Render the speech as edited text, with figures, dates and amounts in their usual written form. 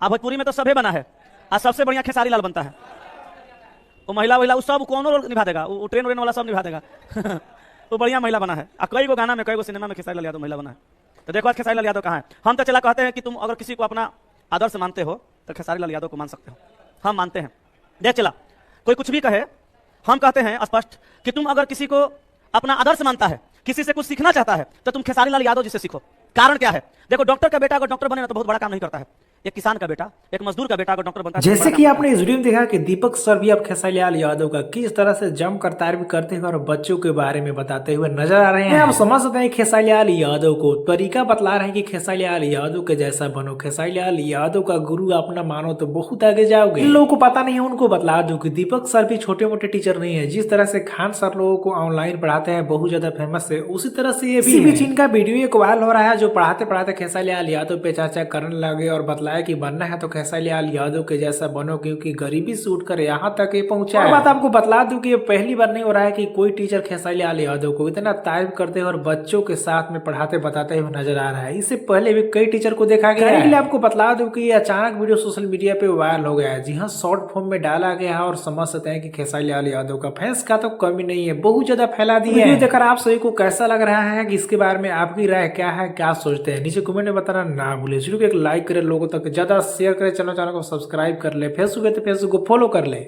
अब भोजपुरी में तो सभे बना है, आज सबसे बढ़िया खेसारी लाल बनता है। वो महिला वहिला वो सब कौन रोल निभा देगा, वो ट्रेन व्रेन वाला सब निभा देगा। वो बढ़िया महिला बना है। कई गो गाना में, कई गो सिनेमा में खेसारी लाल यादव महिला बना है। तो देखो आज खेसारी लाल यादव कहाँ है। हम तो चला कहते हैं कि तुम अगर किसी को अपना आदर्श मानते हो तो खेसारी लाल यादव को मान सकते हो। हम मानते हैं। देख चला, कोई कुछ भी कहे, हम कहते हैं स्पष्ट कि तुम अगर किसी को अपना आदर्श मानता है, किसी से कुछ सीखना चाहता है, तो तुम खेसारी लाल यादव जी से सीखो। कारण क्या है? देखो, डॉक्टर का बेटा अगर डॉक्टर बने ना तो बहुत बड़ा काम नहीं करता है। एक किसान का बेटा, एक मजदूर का बेटा अगर डॉक्टर बनता है, जैसे कि आपने इस वीडियो में देखा कि दीपक सर भी अब खेसारी लाल यादव का किस तरह से जमकर तारीफ करते हुए और बच्चों के बारे में बताते हुए नजर आ रहे हैं। आप समझ सकते हैं खेसारी लाल यादव को तरीका बतला रहे हैं कि खेसारी लाल यादव के जैसा बनो, खेसारी लाल यादव का गुरु अपना मानो तो बहुत आगे जाओगे। इन लोगों को पता नहीं है, उनको बतला दो कि दीपक सर भी छोटे मोटे टीचर नहीं है। जिस तरह से खान सर लोगों को ऑनलाइन पढ़ाते हैं, बहुत ज्यादा फेमस है, उसी तरह से ये भी इनका वीडियो एक वायरल हो रहा है, जो पढ़ाते पढ़ाते खेसारी लाल यादव पे चर्चा करने लगे और बतलाया कि बनना है तो खेसारी लाल यादव के जैसा बनो, क्योंकि गरीबी से उठकर यहाँ तक ये पहुंचा है। बात आपको बतला दूं कि ये पहली बार नहीं हो रहा है कि कोई टीचर खेसारी लाल यादव को इतना तारीफ करते हुए और बच्चों के साथ में पढ़ाते बताते हुए नजर आ रहा है। इससे पहले भी कई टीचर को देखा गया है। आपको बतला दूं कि ये अचानक वीडियो सोशल मीडिया पे वायरल हो गया है। जी हाँ, शॉर्ट फॉर्म में डाला गया है और समझ सकते हैं कि खेसारी लाल यादव का फैंस का तो कमी नहीं है, बहुत ज्यादा फैला दिया है। देखकर आप सभी को कैसा लग रहा है कि इसके बारे में आपकी राय क्या है, क्या सोचते हैं, नीचे कमेंट में बताना ना भूले। वीडियो को एक लाइक करें, लोगों तक ज्यादा शेयर करें, चैनल को सब्सक्राइब कर ले, फेसबुक है तो फेसबुक को फॉलो कर ले।